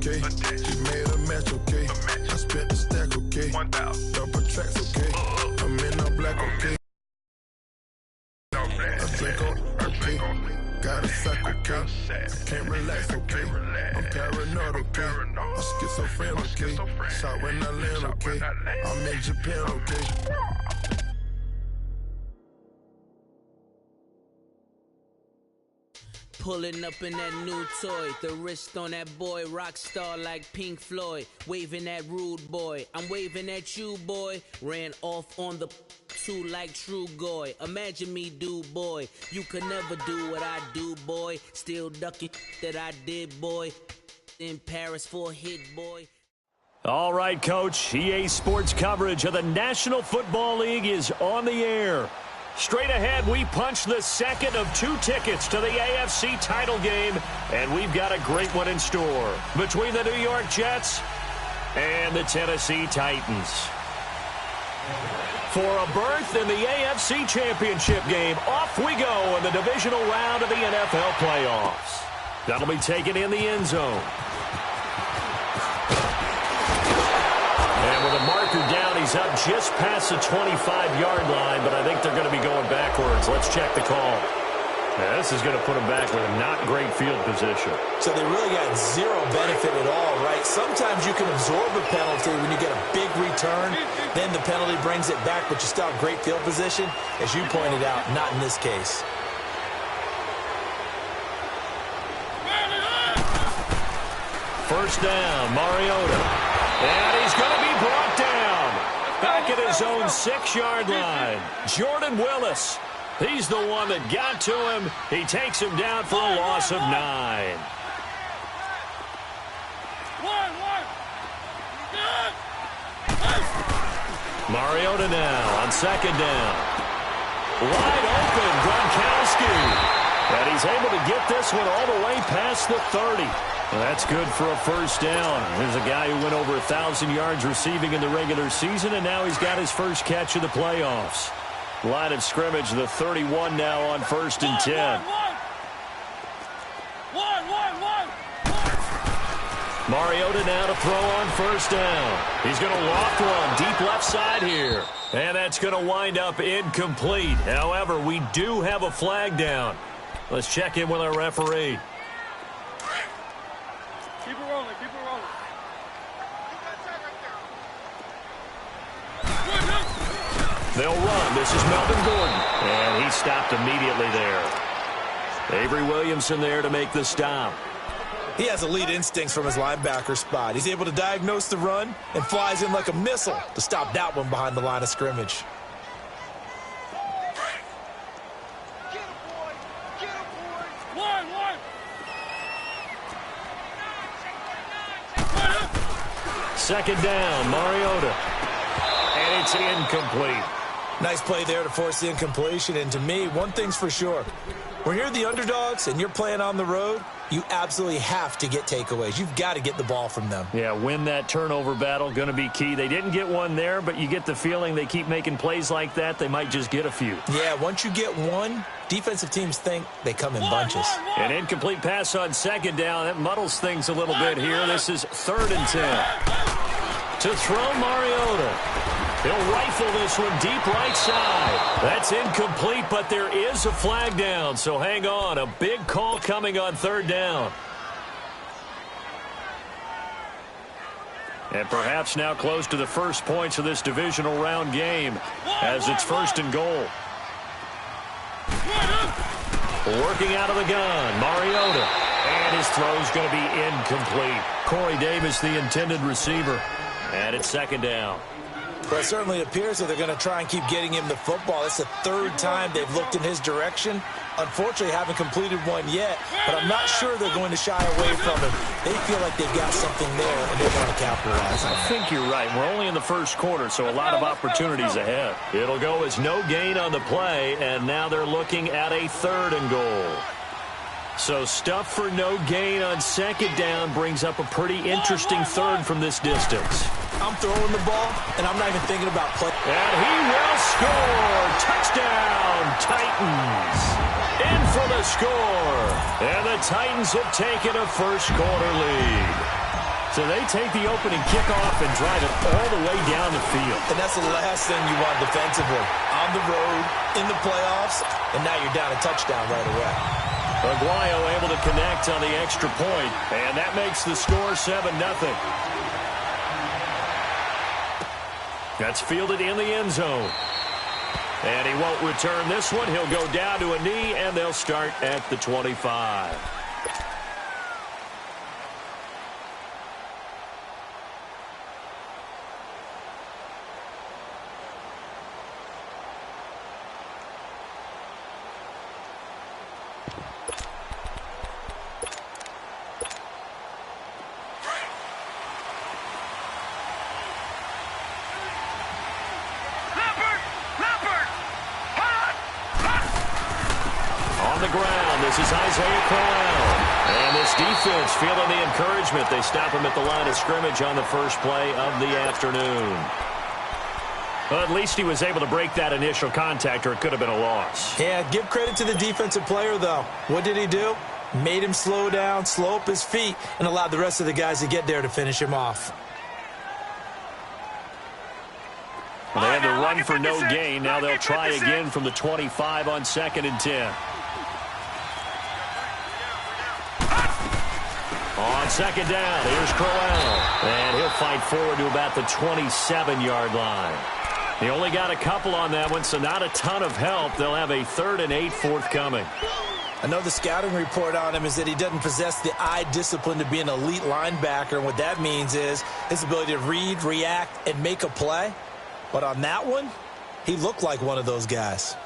okay. She made a match, okay. I spent the stack, okay. 1,000. Double tracks, okay. I'm in all black, okay. I drink on, okay. Got a sack, okay. I can't relax, okay. I'm paranoid, okay. I'm schizophrenic, okay. Shot when I land, okay. I'm in Japan, okay. Pulling up in that new toy, the wrist on that boy, rock star like Pink Floyd, waving at rude boy, I'm waving at you boy, ran off on the two like True Goy, imagine me do boy, you could never do what I do boy, still ducking that I did boy, in Paris for a hit boy. All right, Coach, EA Sports coverage of the National Football League is on the air. Straight ahead, we punch the second of 2 tickets to the AFC title game, and we've got a great one in store between the New York Jets and the Tennessee Titans. For a berth in the AFC Championship game, off we go in the divisional round of the NFL playoffs. That'll be taken in the end zone. And with a marker down, he's up just past the 25-yard line, but I think they're going to be going backwards. Let's check the call. Now, this is going to put him back with a not great field position. So they really got zero benefit at all, right? Sometimes you can absorb a penalty when you get a big return. Then the penalty brings it back, but you still have great field position. As you pointed out, not in this case. First down, Mariota. And he's going to be brought down. Back at his own 6-yard line. Jordan Willis. He's the one that got to him. He takes him down for a loss of 9. Mariota now on 2nd down. Wide open, Gronkowski. And he's able to get this one all the way past the 30. Well, that's good for a first down. There's a guy who went over 1,000 yards receiving in the regular season, and now he's got his first catch of the playoffs. Line of scrimmage, the 31 now on 1st and 10. Mariota now to throw on 1st down. He's going to loft one deep left side here. And that's going to wind up incomplete. However, we do have a flag down. Let's check in with our referee. Keep it rolling, keep it rolling. They'll run. This is Melvin Gordon. And he stopped immediately there. Avery Williamson there to make the stop. He has elite instincts from his linebacker spot. He's able to diagnose the run and flies in like a missile to stop that one behind the line of scrimmage. Second down, Mariota. And it's incomplete. Nice play there to force the incompletion. And to me, one thing's for sure. When you're the underdogs and you're playing on the road, you absolutely have to get takeaways. You've got to get the ball from them. Yeah, win that turnover battle, going to be key. They didn't get one there, but you get the feeling they keep making plays like that, they might just get a few. Yeah, once you get one, defensive teams think they come in bunches. An incomplete pass on 2nd down. That muddles things a little bit here. This is 3rd and 10. To throw Mariota. He'll rifle this one deep right side. That's incomplete, but there is a flag down, so hang on. A big call coming on 3rd down. And perhaps now close to the first points of this divisional round game as it's 1st and goal. Working out of the gun, Mariota. And his throw's going to be incomplete. Corey Davis, the intended receiver. And it's 2nd down. Well, it certainly appears that they're going to try and keep getting him the football. It's the 3rd time they've looked in his direction. Unfortunately, haven't completed one yet, but I'm not sure they're going to shy away from him. They feel like they've got something there, and they want to capitalize on it. I think you're right. We're only in the 1st quarter, so a lot of opportunities ahead. It'll go as no gain on the play, and now they're looking at a 3rd and goal. So stuff for no gain on 2nd down brings up a pretty interesting 3rd from this distance. I'm throwing the ball, and I'm not even thinking about play. And he will score. Touchdown, Titans. In for the score. And the Titans have taken a 1st quarter lead. So they take the opening kickoff and drive it all the way down the field. And that's the last thing you want defensively. On the road, in the playoffs, and now you're down a touchdown right away. Aguayo able to connect on the extra point, and that makes the score 7-0. That's fielded in the end zone. And he won't return this one. He'll go down to a knee, and they'll start at the 25. Defense feeling the encouragement. They stop him at the line of scrimmage on the first play of the afternoon. Well, at least he was able to break that initial contact, or it could have been a loss. Yeah, give credit to the defensive player, though. What did he do? Made him slow down, slow up his feet, and allowed the rest of the guys to get there to finish him off. Well, they had to run for no gain. Now they'll try again from the 25 on 2nd and 10. On 2nd down, here's Crowell. And he'll fight forward to about the 27-yard line. He only got a couple on that one, so not a ton of help. They'll have a 3rd and 8 forthcoming. I know the scouting report on him is that he doesn't possess the eye discipline to be an elite linebacker. And what that means is his ability to read, react, and make a play. But on that one, he looked like one of those guys.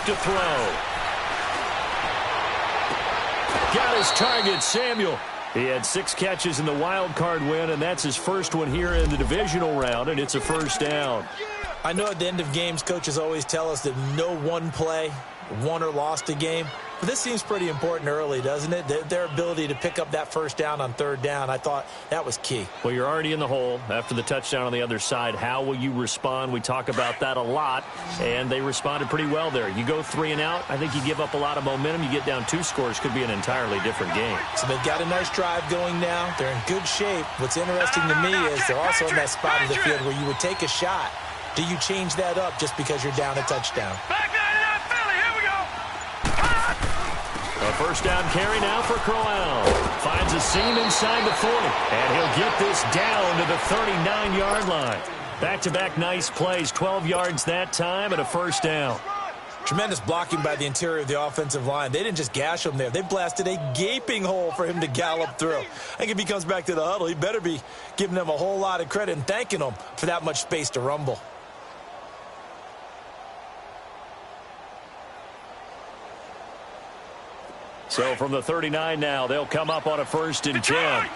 To throw. Got his target, Samuel. He had 6 catches in the wild card win, and that's his first one here in the divisional round, and it's a first down. I know at the end of games, coaches always tell us that no one play won or lost a game. But this seems pretty important early, doesn't it? Their ability to pick up that first down on 3rd down, I thought that was key. Well, you're already in the hole after the touchdown on the other side. How will you respond? We talk about that a lot, and they responded pretty well there. You go 3 and out, I think you give up a lot of momentum. You get down 2 scores, could be an entirely different game. So they've got a nice drive going now. They're in good shape. What's interesting to me is they're also in that spot of the field where you would take a shot. Do you change that up just because you're down a touchdown? A first down carry now for Crowell. Finds a seam inside the 40. And he'll get this down to the 39-yard line. Back-to-back nice plays. 12 yards that time and a first down. Tremendous blocking by the interior of the offensive line. They didn't just gash him there. They blasted a gaping hole for him to gallop through. I think if he comes back to the huddle, he better be giving them a whole lot of credit and thanking them for that much space to rumble. So from the 39 now, they'll come up on a 1st and 10.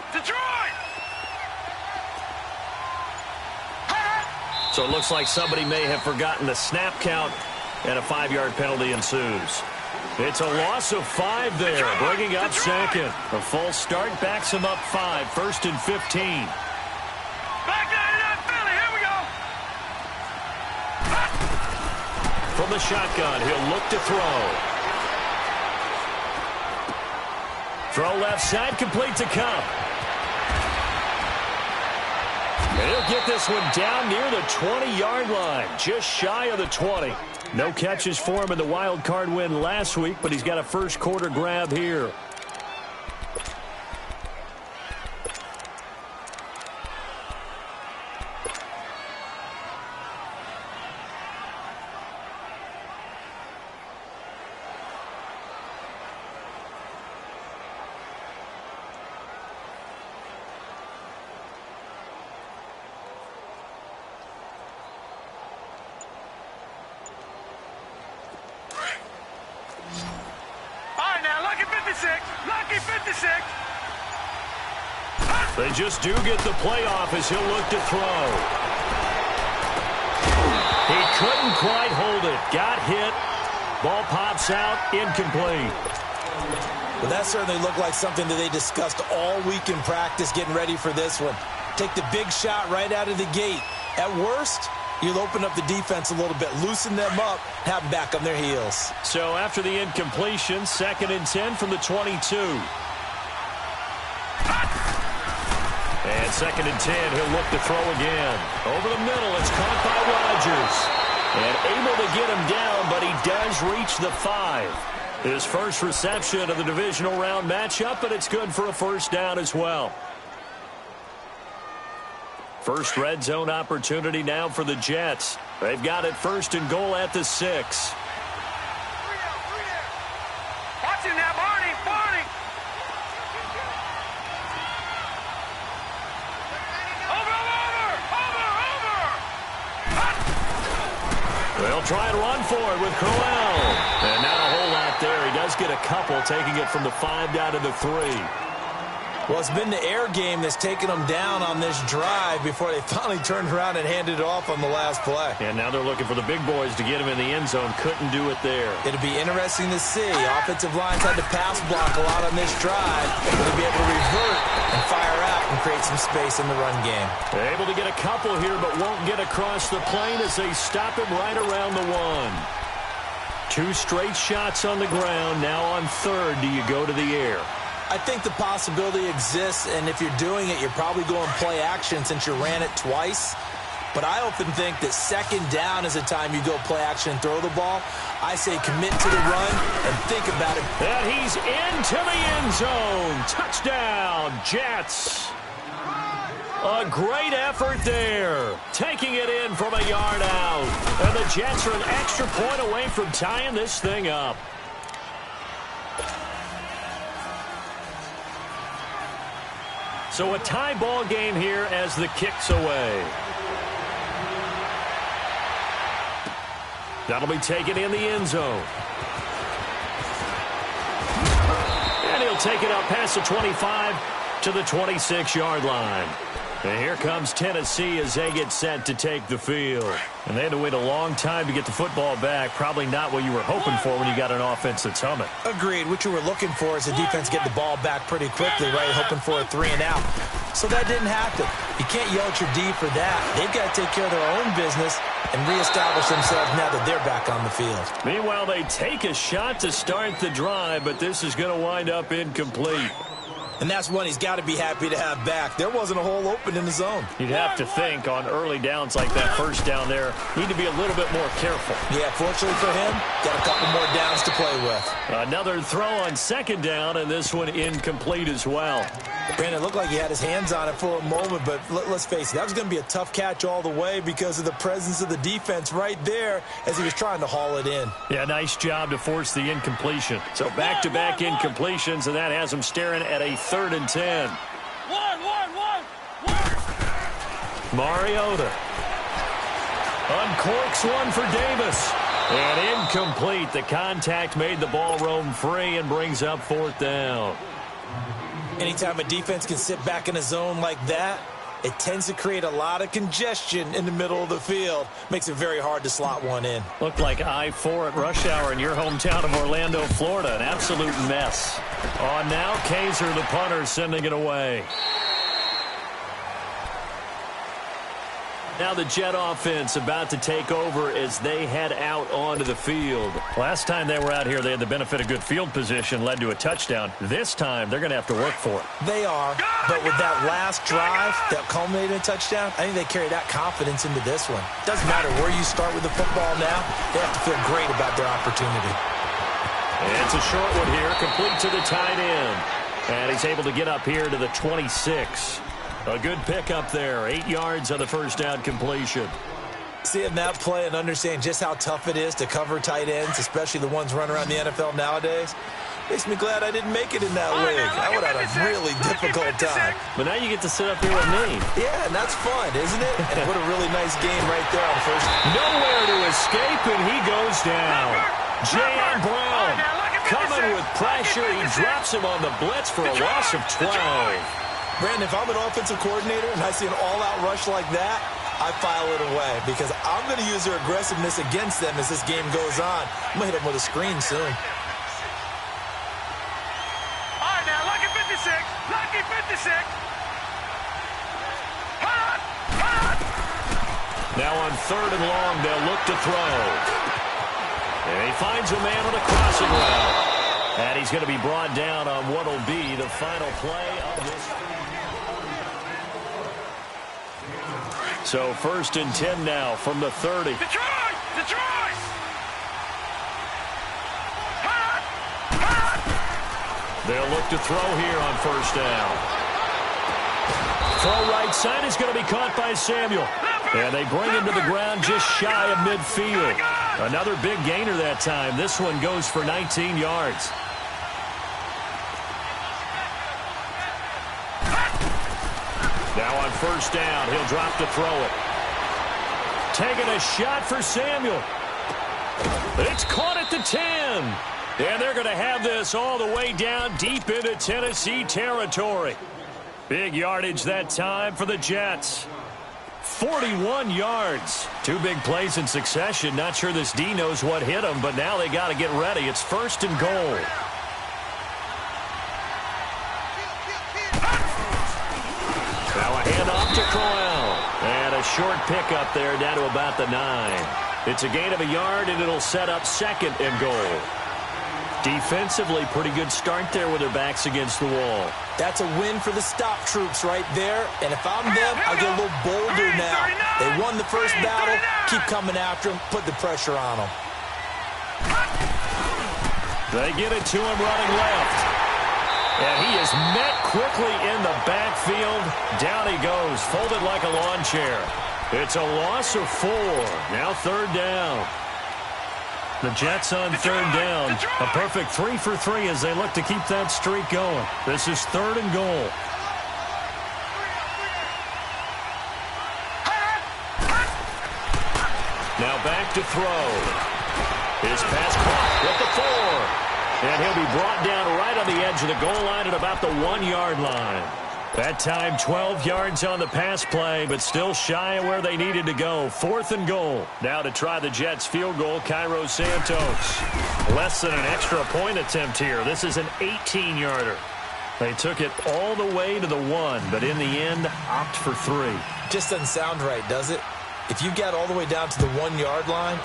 So it looks like somebody may have forgotten the snap count, and a 5-yard penalty ensues. It's a loss of 5 there, bringing up 2nd. A false start backs him up 5, 1st and 15. From the shotgun, he'll look to throw. Throw left side, complete to Cup. And he'll get this one down near the 20-yard line, just shy of the 20. No catches for him in the wild card win last week, but he's got a first quarter grab here. They just do get the playoff as he'll look to throw. He couldn't quite hold it. Got hit, Ball pops out, incomplete. Well, that certainly looked like something that they discussed all week in practice getting ready for this one. Take the big shot right out of the gate. At worst, you'll open up the defense a little bit, loosen them up, have them back on their heels. So after the incompletion, 2nd and 10 from the 22. And 2nd and 10, he'll look to throw again. Over the middle, it's caught by Rodgers. And able to get him down, but he does reach the 5. His first reception of the divisional round matchup, but it's good for a first down as well. First red zone opportunity now for the Jets. They've got it 1st and goal at the 6. Watch him now, Barney! Barney! Over! They'll try and run for it with Crowell. And not a whole lot there. He does get a couple, taking it from the 5 down to the 3. Well, it's been the air game that's taken them down on this drive before they finally turned around and handed it off on the last play. And now they're looking for the big boys to get him in the end zone. Couldn't do it there. It'll be interesting to see. Offensive lines had to pass block a lot on this drive. Will they be able to revert and fire out and create some space in the run game? They're able to get a couple here, but won't get across the plane as they stop him right around the 1. 2 straight shots on the ground. Now on 3rd, do you go to the air? I think the possibility exists, and if you're doing it, you're probably going play action since you ran it twice. But I often think that 2nd down is the time you go play action and throw the ball. I say commit to the run and think about it. And he's into the end zone. Touchdown, Jets. A great effort there. Taking it in from a yard out. And the Jets are an extra point away from tying this thing up. So a tie ball game here as the kick's away. That'll be taken in the end zone. And he'll take it up past the 25 to the 26-yard line. And here comes Tennessee as they get set to take the field. And they had to wait a long time to get the football back. Probably not what you were hoping for when you got an offense that's humming. Agreed. What you were looking for is the defense get the ball back pretty quickly, right? Hoping for a 3 and out. So that didn't happen. You can't yell at your D for that. They've got to take care of their own business and reestablish themselves now that they're back on the field. Meanwhile, they take a shot to start the drive, but this is going to wind up incomplete. And that's one he's got to be happy to have back. There wasn't a hole open in the zone. You'd have to think on early downs like that, first down there, need to be a little bit more careful. Yeah, fortunately for him, got a couple more downs to play with. Another throw on 2nd down, and this one incomplete as well. Brandon, it looked like he had his hands on it for a moment, but let's face it, that was going to be a tough catch all the way because of the presence of the defense right there as he was trying to haul it in. Yeah, nice job to force the incompletion. So back-to-back incompletions, and that has him staring at a 3rd and 10. Mariota uncorks one for Davis. And incomplete. The contact made the ball roam free and brings up 4th down. Anytime a defense can sit back in a zone like that, it tends to create a lot of congestion in the middle of the field. Makes it very hard to slot one in. Looked like I-4 at rush hour in your hometown of Orlando, Florida. An absolute mess. On now, Kaiser, the punter, sending it away. Now the Jet offense about to take over as they head out onto the field. Last time they were out here, they had the benefit of good field position, led to a touchdown. This time, they're going to have to work for it. They are, but with that last drive that culminated in a touchdown, I think they carry that confidence into this one. Doesn't matter where you start with the football now, they have to feel great about their opportunity. And it's a short one here, complete to the tight end. And he's able to get up here to the 26. A good pickup there. 8 yards on the first down completion. Seeing that play and understanding just how tough it is to cover tight ends, especially the ones running around the NFL nowadays, makes me glad I didn't make it in that league. I would have had a really difficult time. But now you get to sit up here with me. Yeah, and that's fun, isn't it? And what a really nice game right there on first. Nowhere to escape, and he goes down. J.M. Brown coming with pressure. He drops him on the blitz for a loss of 12. Brandon, if I'm an offensive coordinator and I see an all-out rush like that, I file it away because I'm going to use their aggressiveness against them as this game goes on. I'm going to hit them with a screen soon. All right, now, lucky 56. Lucky 56. Hold on. Now on 3rd and long, they'll look to throw. And he finds a man on a crossing route. And he's going to be brought down on what will be the final play of this. So 1st and 10 now from the 30. Detroit! Detroit! They'll look to throw here on 1st down. Throw right side is going to be caught by Samuel. And they bring him to the ground just shy of midfield. Another big gainer that time. This one goes for 19 yards. Now on 1st down, he'll drop to throw it. Taking a shot for Samuel. It's caught at the 10. And they're going to have this all the way down deep into Tennessee territory. Big yardage that time for the Jets. 41 yards. 2 big plays in succession. Not sure this D knows what hit him, but now they got to get ready. It's 1st and goal. Now a handoff to Crowell. And a short pickup there down to about the 9. It's a gain of a yard, and it'll set up 2nd and goal. Defensively, pretty good start there with their backs against the wall. That's a win for the stop troops right there. And if I'm them, I get a little bolder now. They won the first battle. Keep coming after them. Put the pressure on them. They get it to him running left. And he is met quickly in the backfield. Down he goes, folded like a lawn chair. It's a loss of 4. Now 3rd down. The Jets on 3rd down. A perfect 3 for 3 as they look to keep that streak going. This is 3rd and goal. Now back to throw. His pass caught with the 4. And he'll be brought down right on the edge of the goal line at about the 1-yard line. That time 12 yards on the pass play, but still shy of where they needed to go. 4th and goal. Now to try the Jets field goal, Cairo Santos. Less than an extra point attempt here. This is an 18-yarder. They took it all the way to the 1, but in the end, opt for 3. Just doesn't sound right, does it? If you got all the way down to the 1-yard line,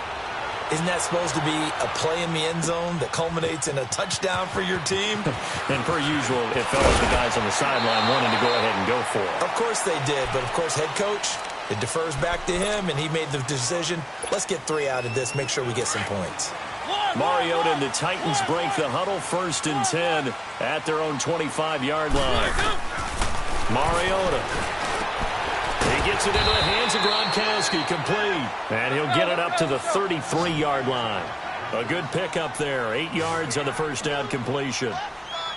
isn't that supposed to be a play in the end zone that culminates in a touchdown for your team? And per usual, it fell with the guys on the sideline wanting to go ahead and go for it. Of course they did, but of course head coach, it defers back to him, and he made the decision. Let's get 3 out of this, make sure we get some points. Mariota and the Titans break the huddle 1st and 10 at their own 25-yard line. Mariota. He gets it into the hands of Gronkowski, complete. And he'll get it up to the 33-yard line. A good pickup there, 8 yards on the 1st down completion.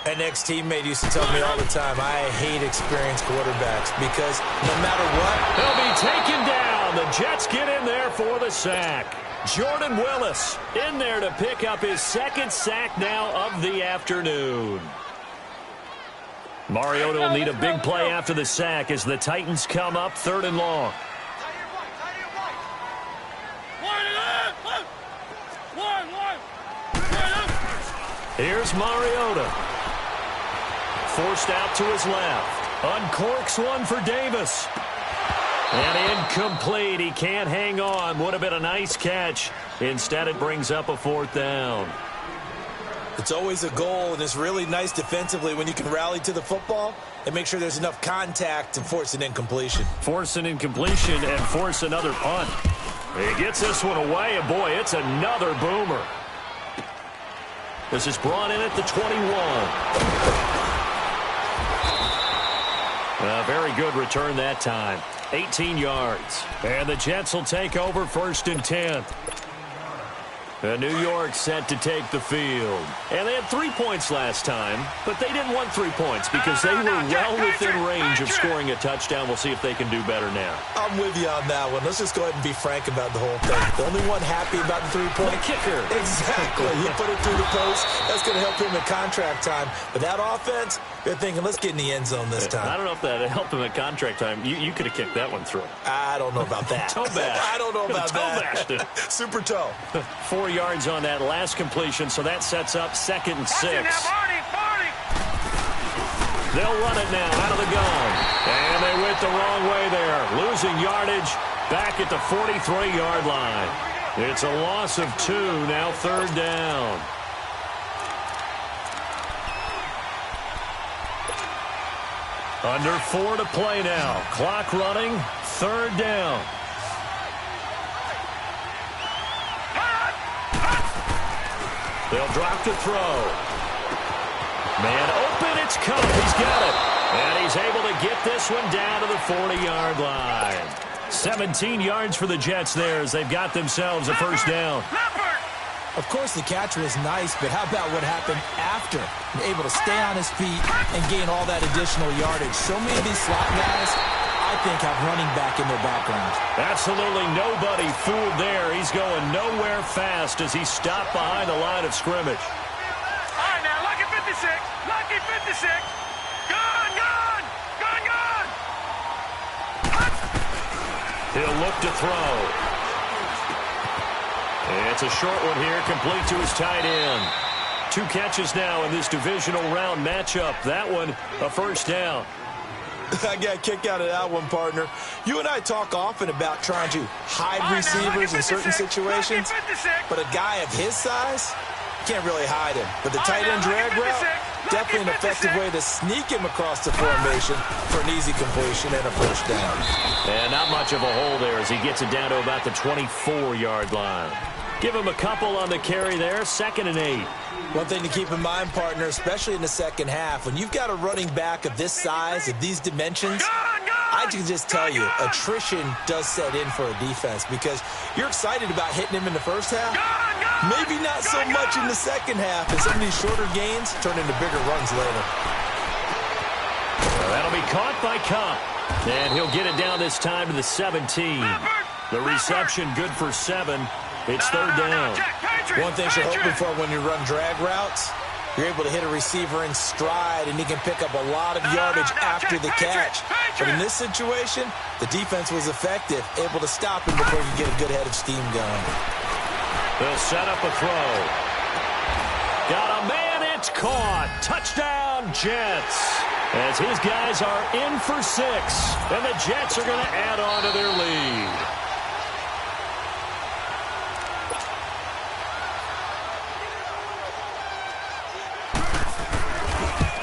An ex-teammate used to tell me all the time, I hate experienced quarterbacks because no matter what, they'll be taken down. The Jets get in there for the sack. Jordan Willis in there to pick up his 2nd sack now of the afternoon. Mariota will need a big play after the sack as the Titans come up 3rd and long. Here's Mariota. Forced out to his left. Uncorks one for Davis. And incomplete. He can't hang on. Would have been a nice catch. Instead, it brings up a 4th down. It's always a goal, and it's really nice defensively when you can rally to the football and make sure there's enough contact to force an incompletion. Force an incompletion and force another punt. He gets this one away, and boy, it's another boomer. This is brought in at the 21. A very good return that time. 18 yards. And the Jets will take over 1st and 10. New York set to take the field. And they had 3 points last time, but they didn't want 3 points because they were well within range of scoring a touchdown. We'll see if they can do better now. I'm with you on that one. Let's just go ahead and be frank about the whole thing. The only one happy about the three-point kicker. Exactly. He put it through the post. That's going to help him in contract time. But that offense, they're thinking, let's get in the end zone this time. I don't know if that helped him at contract time. You could have kicked that one through. I don't know about that. Toe bash. I don't know about that. Toe bashed. Super toe. 4 yards on that last completion, so that sets up 2nd and 6. They'll run it now out of the gun. And they went the wrong way there. Losing yardage back at the 43-yard line. It's a loss of 2, now 3rd down. Under 4 to play now. Clock running, 3rd down. They'll drop to throw. Man open, it's Cup. He's got it. And he's able to get this one down to the 40-yard line. 17 yards for the Jets there as they've got themselves a 1st down. Of course, the catch was nice, but how about what happened after? Able to stay on his feet and gain all that additional yardage. So many of these slot guys, I think, have running back in their background. Absolutely nobody fooled there. He's going nowhere fast as he stopped behind the line of scrimmage. All right, now, lucky 56. Lucky 56. Gone, gone. Gone, gone. He'll look to throw. It's a short one here, complete to his tight end. 2 catches now in this divisional round matchup. That one, a 1st down. I got a kick out of that one, partner. You and I talk often about trying to hide receivers in certain situations, but a guy of his size can't really hide him. But the tight end drag route, definitely an effective way to sneak him across the formation for an easy completion and a 1st down. And not much of a hole there as he gets it down to about the 24-yard line. Give him a couple on the carry there, 2nd and 8. One thing to keep in mind, partner, especially in the second half, when you've got a running back of this size, of these dimensions, I can just tell you, attrition does set in for a defense because you're excited about hitting him in the first half. Maybe not so much in the second half, and some of these shorter gains turn into bigger runs later. Well, that'll be caught by Cup, and he'll get it down this time to the 17. The reception good for 7. It's 3rd down. One thing you're hoping for when you run drag routes, you're able to hit a receiver in stride, and he can pick up a lot of yardage after the catch. But in this situation, the defense was effective, able to stop him before you get a good head of steam going. They'll set up a throw. Got a man, it's caught. Touchdown, Jets. As his guys are in for 6, and the Jets are going to add on to their lead.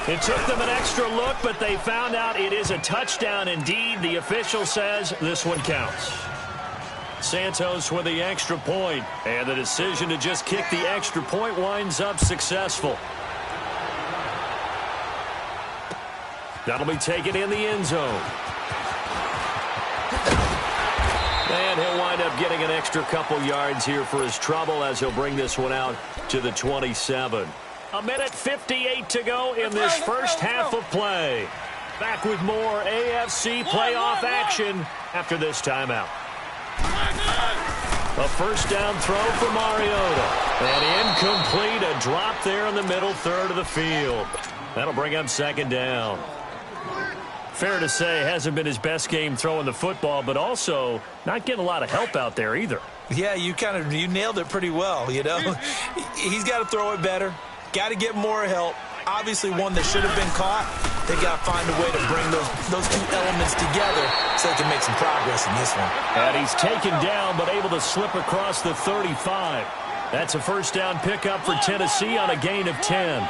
It took them an extra look, but they found out it is a touchdown indeed. The official says this one counts. Santos with the extra point, and the decision to just kick the extra point winds up successful. That'll be taken in the end zone. And he'll wind up getting an extra couple yards here for his trouble as he'll bring this one out to the 27. 1:58 to go in this first half of play. Back with more AFC playoff action after this timeout. A 1st down throw for Mariota. And incomplete, a drop there in the middle 3rd of the field. That'll bring up 2nd down. Fair to say, hasn't been his best game throwing the football, but also not getting a lot of help out there either. Yeah, you nailed it pretty well, you know. He's got to throw it better. Got to get more help. Obviously, one that should have been caught. They got to find a way to bring those 2 elements together so they can make some progress in this one. And he's taken down, but able to slip across the 35. That's a 1st down pickup for Tennessee on a gain of 10.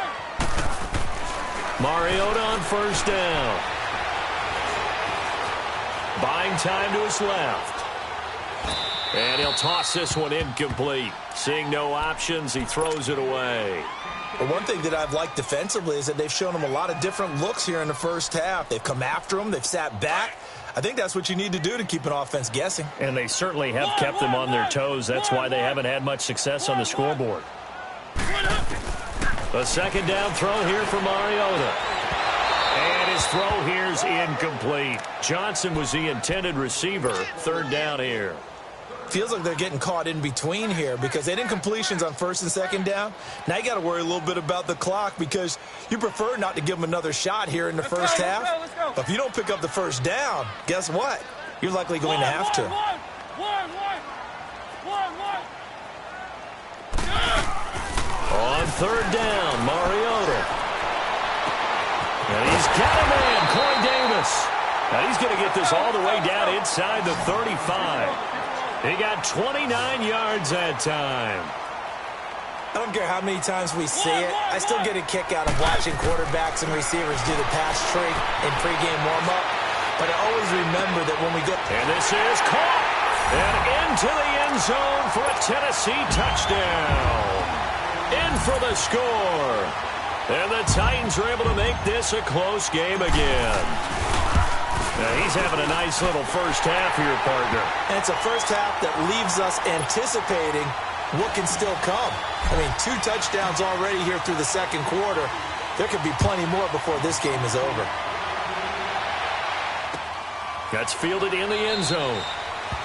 Mariota on 1st down. Buying time to his left. And he'll toss this one incomplete. Seeing no options, he throws it away. But one thing that I've liked defensively is that they've shown him a lot of different looks here in the first half. They've come after him. They've sat back. I think that's what you need to do to keep an offense guessing. And they certainly have kept them on their toes. That's why they haven't had much success on the scoreboard. The second down throw here for Mariota. And his throw here's incomplete. Johnson was the intended receiver. Third down here. Feels like they're getting caught in between here because they didn't completions on first and second down. Now you got to worry a little bit about the clock because you prefer not to give them another shot here in the first half. Let's go. But if you don't pick up the first down, guess what? You're likely going to have to. On third down, Mariota. And he's got a man, Corey Davis. Now he's going to get this all the way down inside the 35. He got 29 yards that time. I don't care how many times we see it. I still get a kick out of watching quarterbacks and receivers do the pass trick in pregame warm-up. But I always remember that when we go... And this is caught. And into the end zone for a Tennessee touchdown. In for the score. And the Titans are able to make this a close game again. Now he's having a nice little first half here, partner. And it's a first half that leaves us anticipating what can still come. I mean, 2 touchdowns already here through the second quarter. There could be plenty more before this game is over. That's fielded in the end zone.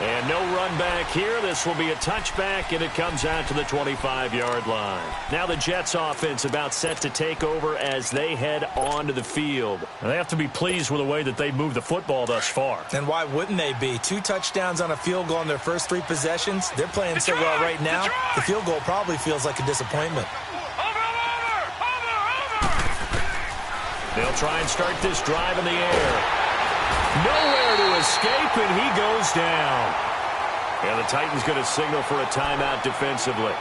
And no run back here. This will be a touchback, and it comes out to the 25-yard line. Now the Jets offense about set to take over as they head onto the field. And they have to be pleased with the way that they moved the football thus far. And why wouldn't they be? 2 touchdowns on a field goal in their first 3 possessions. They're playing so well right now. The field goal probably feels like a disappointment. They'll try and start this drive in the air. Nowhere to escape, and he goes down. And the Titans going to signal for a timeout defensively,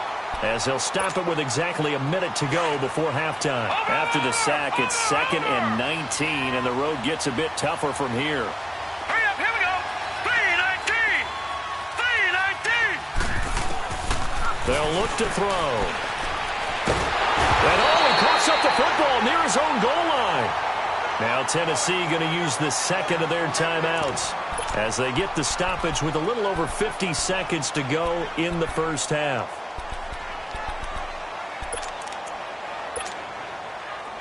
as they'll stop it with exactly a minute to go before halftime. After the sack, it's 2nd and 19, and the road gets a bit tougher from here. Hurry up, here we go. 3-19. 3-19. They'll look to throw. And he coughs up the football near his own goal line. Now Tennessee going to use the second of their timeouts as they get the stoppage with a little over 50 seconds to go in the first half.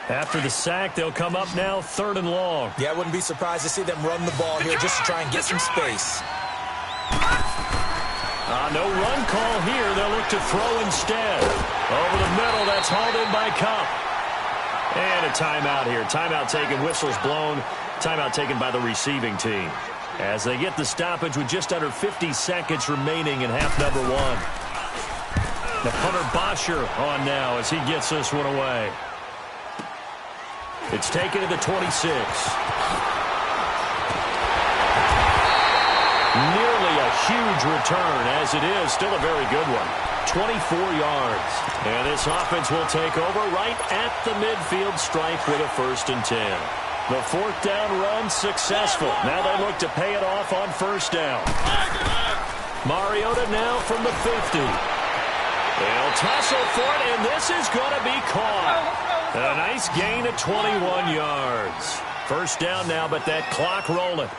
After the sack, they'll come up now 3rd and long. Yeah, I wouldn't be surprised to see them run the ball here just to try and get some space. No run call here. They'll look to throw instead. Over the middle, that's hauled in by Cup. And a timeout here. Timeout taken, whistles blown. Timeout taken by the receiving team. As they get the stoppage with just under 50 seconds remaining in half number 1. The punter Bosher on now as he gets this one away. It's taken to the 26. Nearly a huge return, as it is still a very good one. 24 yards. And this offense will take over right at the midfield stripe with a 1st and 10. The 4th down run successful. Now they look to pay it off on 1st down. Mariota now from the 50. They'll tussle for it, and this is going to be caught. A nice gain of 21 yards. 1st down now, but that clock rolling.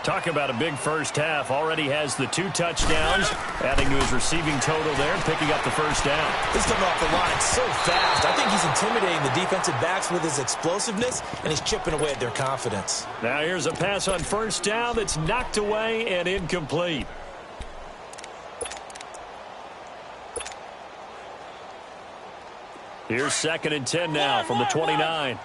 Talk about a big first half. Already has the 2 touchdowns, adding to his receiving total there and picking up the 1st down. He's coming off the line so fast. I think he's intimidating the defensive backs with his explosiveness, and he's chipping away at their confidence. Now here's a pass on 1st down that's knocked away and incomplete. Here's 2nd and 10 now from the 29.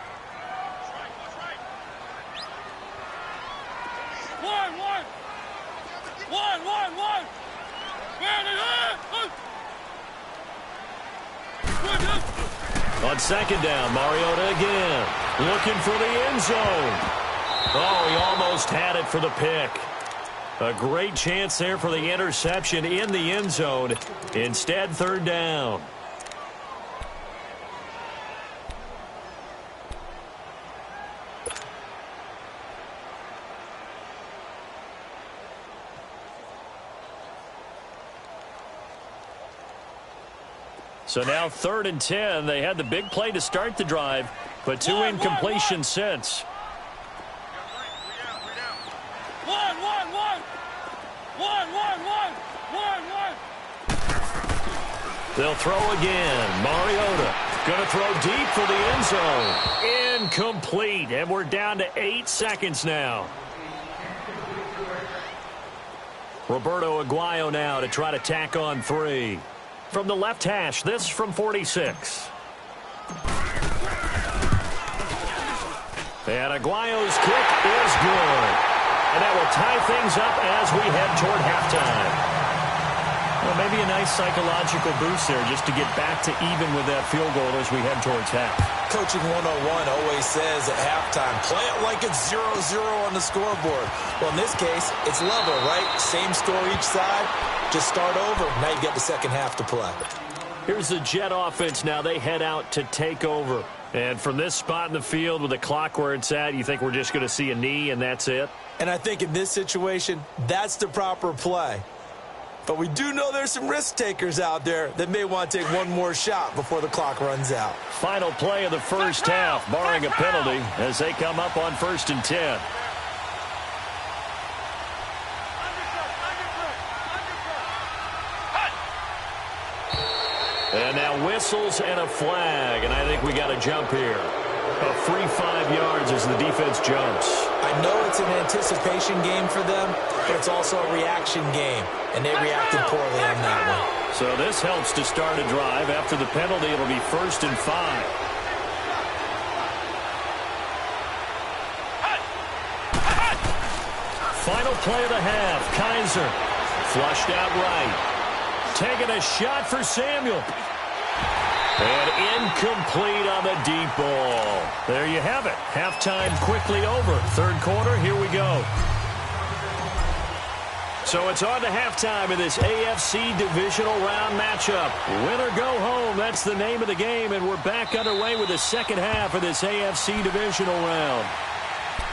On 2nd down, Mariota again. Looking for the end zone. Oh, he almost had it for the pick. A great chance there for the interception in the end zone. Instead, 3rd down. So now 3rd and 10. They had the big play to start the drive, but 2 incompletions since. They'll throw again. Mariota going to throw deep for the end zone. Incomplete, and we're down to 8 seconds now. Roberto Aguayo now to try to tack on 3. From the left hash, this from 46. And Aguayo's kick is good. And that will tie things up as we head toward halftime. Well, maybe a nice psychological boost there just to get back to even with that field goal as we head towards half. Coaching 101 always says at halftime, play it like it's 0-0 on the scoreboard. Well, in this case, it's level, right? Same score each side. Just start over. Now you get the second half to play. Here's the Jet offense now. They head out to take over. And from this spot in the field with the clock where it's at, you think we're just going to see a knee and that's it? And I think in this situation, that's the proper play. But we do know there's some risk takers out there that may want to take one more shot before the clock runs out. Final play of the first half, barring a penalty, as they come up on 1st and 10. And now whistles and a flag, and I think we got a jump here. A free 5 yards as the defense jumps. I know it's an anticipation game for them, but it's also a reaction game, and they reacted poorly on that one. So this helps to start a drive. After the penalty, it'll be 1st and 5. Final play of the half. Kaiser flushed out right. Taking a shot for Samuel. And incomplete on the deep ball. There you have it. Halftime quickly over. Third quarter, here we go. So it's on to halftime in this AFC divisional round matchup. Win or go home, that's the name of the game, and we're back underway with the second half of this AFC divisional round.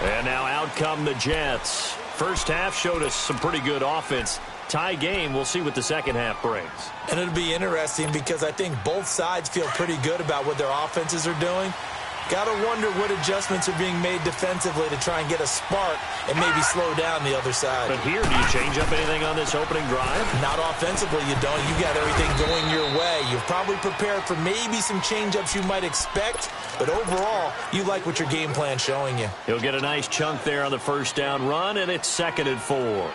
And now out come the Jets. First half showed us some pretty good offense. Tie game, we'll see what the second half brings. And it'll be interesting because I think both sides feel pretty good about what their offenses are doing. Got to wonder what adjustments are being made defensively to try and get a spark and maybe slow down the other side. But here, do you change up anything on this opening drive? Not offensively, you don't. You got everything going your way. You've probably prepared for maybe some change-ups you might expect, but overall, you like what your game plan's showing you. He'll get a nice chunk there on the first down run, and it's 2nd and 4.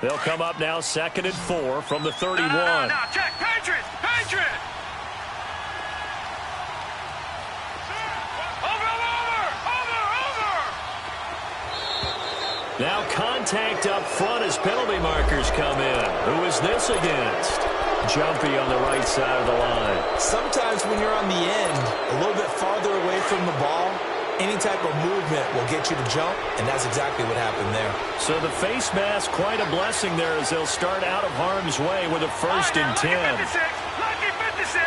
They'll come up now 2nd and 4 from the 31. No, check. Patriots! Patriots! Over! Now contact up front as penalty markers come in. Who is this against? Jumpy on the right side of the line. Sometimes when you're on the end, a little bit farther away from the ball, any type of movement will get you to jump, and that's exactly what happened there. So the face mask, quite a blessing there as they'll start out of harm's way with a 1st and 10. Lucky 56!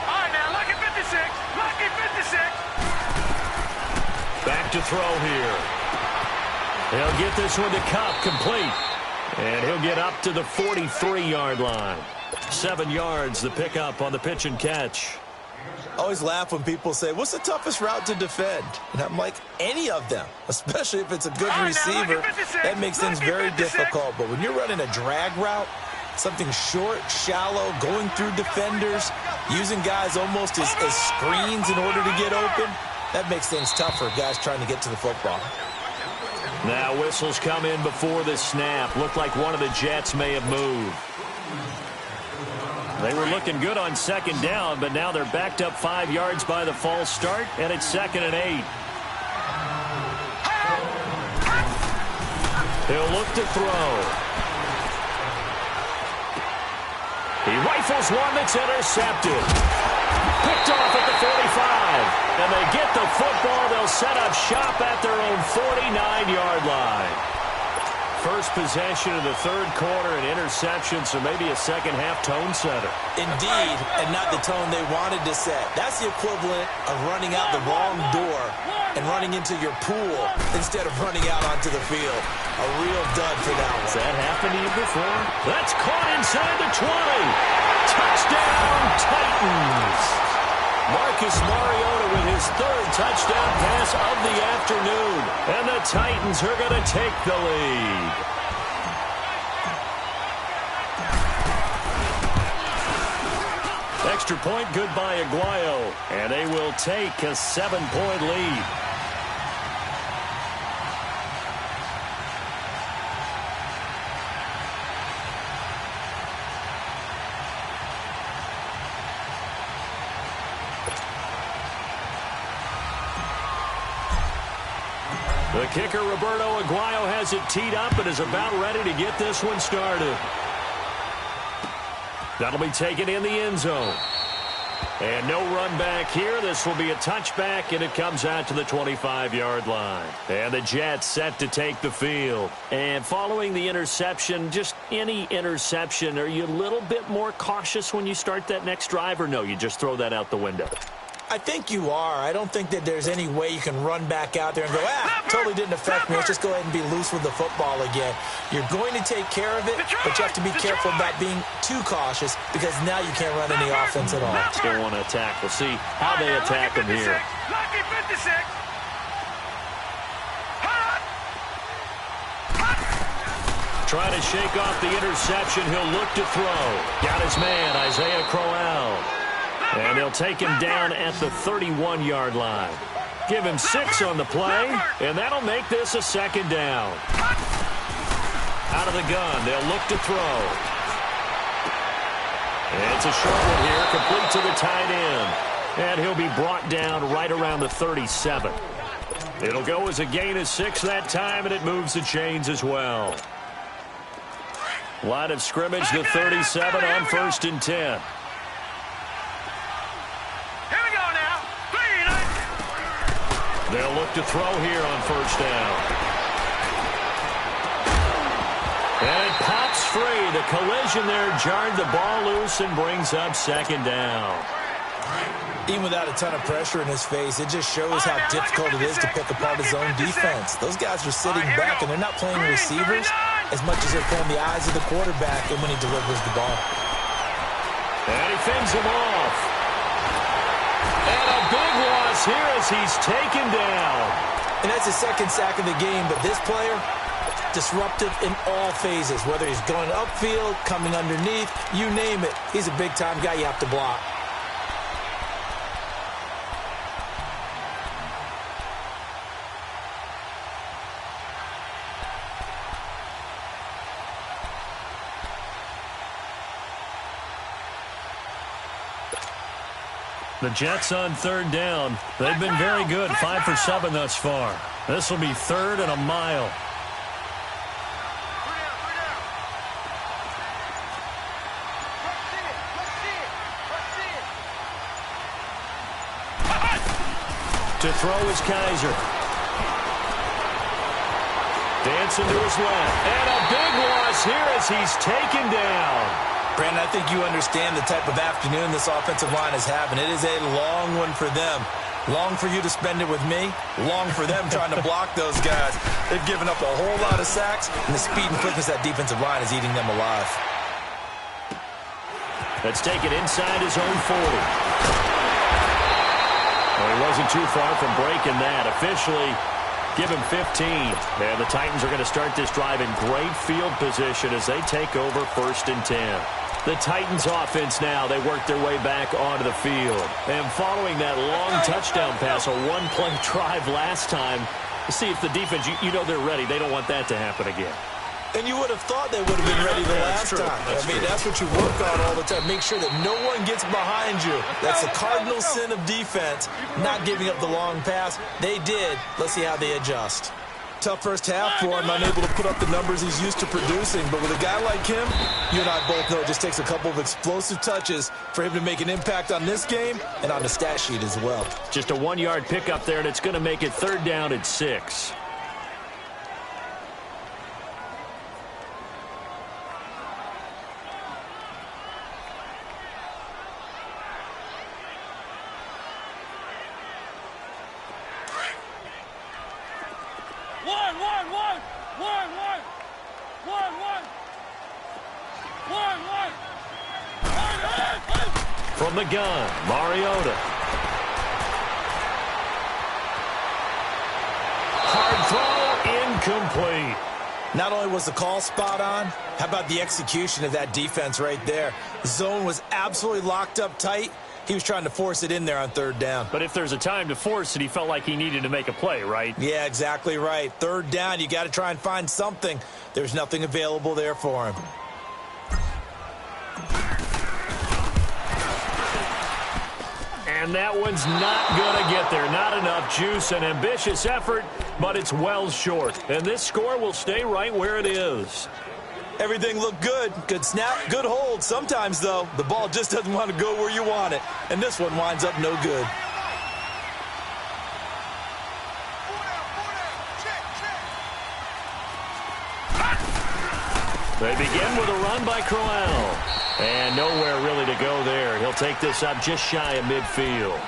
All right, now, lucky 56! Lucky 56! Back to throw here. He'll get this one to Cup, complete. And he'll get up to the 43-yard line. 7 yards, the pickup on the pitch and catch. I always laugh when people say, what's the toughest route to defend? And I'm like, any of them, especially if it's a good receiver. That makes things very difficult. But when you're running a drag route, something short, shallow, going through defenders, using guys almost as screens in order to get open, that makes things tougher, guys trying to get to the football. Now whistles come in before the snap. Looked like one of the Jets may have moved. They were looking good on 2nd down, but now they're backed up 5 yards by the false start, and it's 2nd and 8. He'll look to throw. He rifles one that's intercepted. Picked off at the 45. And they get the football. They'll set up shop at their own 49-yard line. First possession of the third quarter, an interception, so maybe a second-half tone setter. Indeed, and not the tone they wanted to set. That's the equivalent of running out the wrong door and running into your pool instead of running out onto the field. A real dud for that one. Has that happened to you before? That's caught inside the 20. Touchdown, Titans. Marcus Mariota with his 3rd touchdown pass of the afternoon. And the Titans are going to take the lead. extra point, good by Aguayo. And they will take a 7-point lead. The kicker, Roberto Aguayo, has it teed up and is about ready to get this one started. That'll be taken in the end zone. And no run back here. This will be a touchback, and it comes out to the 25-yard line. And the Jets set to take the field. And following the interception, just any interception, are you a little bit more cautious when you start that next drive, or no, you just throw that out the window? I think you are. I don't think that there's any way you can run back out there and go, totally didn't affect me. Let's just go ahead and be loose with the football again. You're going to take care of it, but you have to be careful about being too cautious because now you can't run any offense at all. Still want to attack. We'll see how they attack him here. Lucky 56. Trying to shake off the interception. He'll look to throw. Got his man, Isaiah Crowell. And they'll take him down at the 31-yard line. Give him 6 on the play, and that'll make this a second down. Out of the gun, they'll look to throw. And it's a short one here, complete to the tight end. And he'll be brought down right around the 37. It'll go as a gain of 6 that time, and it moves the chains as well. Line of scrimmage, the 37 on 1st and 10. They'll look to throw here on 1st down. And it pops free. The collision there jarred the ball loose and brings up 2nd down. Even without a ton of pressure in his face, it just shows how difficult it is to pick apart his own defense. Those guys are sitting back, and they're not playing receivers as much as they're playing the eyes of the quarterback and when he delivers the ball. And he fends him off. And a big loss here as he's taken down. And that's his 2nd sack of the game, but this player, disruptive in all phases, whether he's going upfield, coming underneath, you name it. He's a big-time guy you have to block. The Jets on 3rd down. They've been very good, 5 for 7 thus far. This will be 3rd and a mile. To throw is Kaiser. Dancing to his left. And a big loss here as he's taken down. Brandon, I think you understand the type of afternoon this offensive line is having. It is a long one for them. Long for you to spend it with me. Long for them trying to block those guys. They've given up a whole lot of sacks, and the speed and quickness of that defensive line is eating them alive. Let's take it inside his own 40. Well, he wasn't too far from breaking that. Officially, give him 15. And the Titans are going to start this drive in great field position as they take over 1st and 10. The Titans offense now, they work their way back onto the field. And following that long touchdown pass, a one-play drive last time, to see if the defense, you know they're ready. They don't want that to happen again. And you would have thought they would have been ready the last time. That's what you work on all the time. Make sure that no one gets behind you. That's the cardinal sin of defense, not giving up the long pass. They did. Let's see how they adjust. Tough first half for him, unable to put up the numbers he's used to producing. But with a guy like him, you and I both know it just takes a couple of explosive touches for him to make an impact on this game and on the stat sheet as well. Just a 1-yard pickup there, and it's going to make it 3rd down and 6. From the gun, Mariota. Hard throw, incomplete. Not only was the call spot on, how about the execution of that defense right there? The zone was absolutely locked up tight. He was trying to force it in there on third down. But if there's a time to force it, he felt like he needed to make a play, right? Yeah, exactly right. Third down, you got to try and find something. There's nothing available there for him. And that one's not going to get there. Not enough juice. An ambitious effort, but it's well short. And this score will stay right where it is. Everything looked good. Good snap, good hold. Sometimes, though, the ball just doesn't want to go where you want it. And this one winds up no good. They begin with a run by Crowell. And nowhere really to go there. He'll take this up just shy of midfield.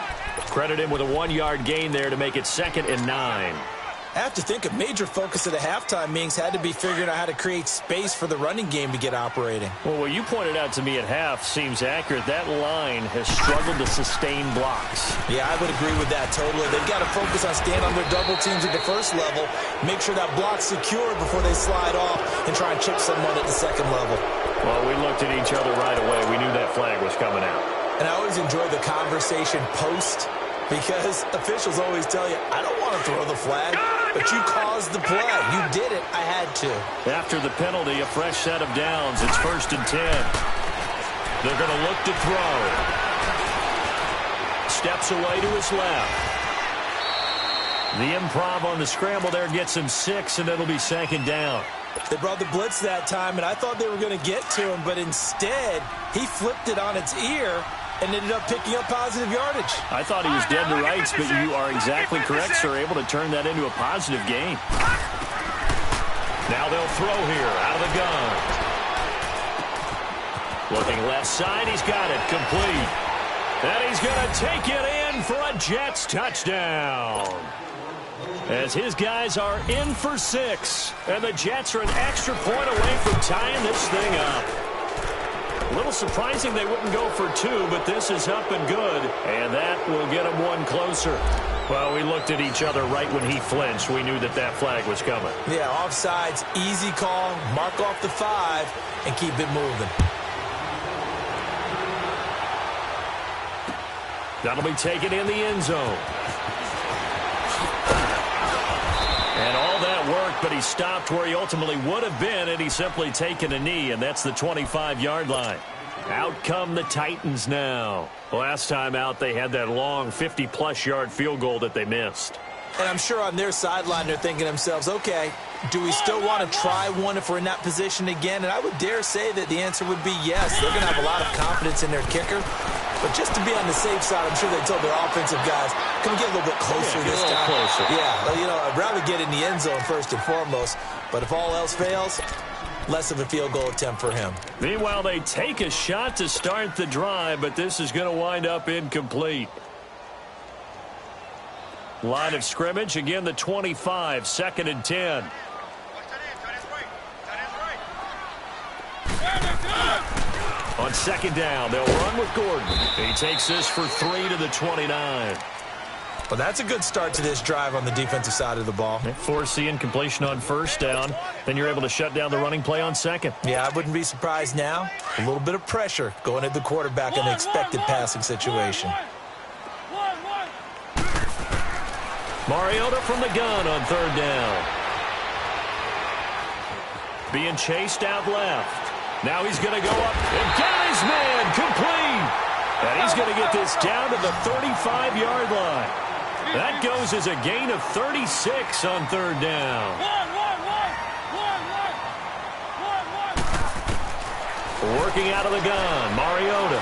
Credit him with a 1-yard gain there to make it 2nd and 9. I have to think a major focus at the halftime meetings had to be figuring out how to create space for the running game to get operating. Well, what you pointed out to me at half seems accurate. That line has struggled to sustain blocks. Yeah, I would agree with that totally. They've got to focus on staying on their double teams at the first level, make sure that block's secured before they slide off and try and chip someone at the second level. Well, we looked at each other right away. We knew that flag was coming out. And I always enjoy the conversation post because officials always tell you, I don't want to throw the flag, but you caused the play. You did it. I had to. After the penalty, a fresh set of downs. It's 1st and 10. They're going to look to throw. Steps away to his left. The improv on the scramble there gets him 6, and it'll be 2nd down. They brought the blitz that time, and I thought they were going to get to him, but instead, he flipped it on its ear and ended up picking up positive yardage. I thought he was dead to rights, but you are exactly correct, sir. Able to turn that into a positive gain. Now they'll throw here out of the gun. Looking left side, he's got it complete. And he's going to take it in for a Jets touchdown. As his guys are in for 6. And the Jets are an extra point away from tying this thing up. A little surprising they wouldn't go for 2, but this is up and good. And that will get them 1 closer. Well, we looked at each other right when he flinched. We knew that that flag was coming. Yeah, offsides, easy call, mark off the 5, and keep it moving. That'll be taken in the end zone. And all that worked, but he stopped where he ultimately would have been, and he's simply taken a knee, and that's the 25-yard line. Out come the Titans now. Last time out, they had that long 50-plus yard field goal that they missed. And I'm sure on their sideline they're thinking to themselves, okay, do we still want to try one if we're in that position again? And I would dare say that the answer would be yes. They're going to have a lot of confidence in their kicker. But just to be on the safe side, I'm sure they told their offensive guys, can we get a little bit closer this time? Closer. Yeah, well, you know, I'd rather get in the end zone first and foremost. But if all else fails, less of a field goal attempt for him. Meanwhile, they take a shot to start the drive, but this is going to wind up incomplete. Line of scrimmage, again the 25, 2nd and 10. On 2nd down, they'll run with Gordon. He takes this for 3 to the 29. Well, that's a good start to this drive on the defensive side of the ball. Force the incompletion on 1st down. Then you're able to shut down the running play on 2nd. Yeah, I wouldn't be surprised now. A little bit of pressure going at the quarterback in an expected passing situation. Mariota from the gun on 3rd down. Being chased out left. Now he's going to go up and got his man complete. And he's going to get this down to the 35-yard line. That goes as a gain of 36 on 3rd down. Working out of the gun, Mariota.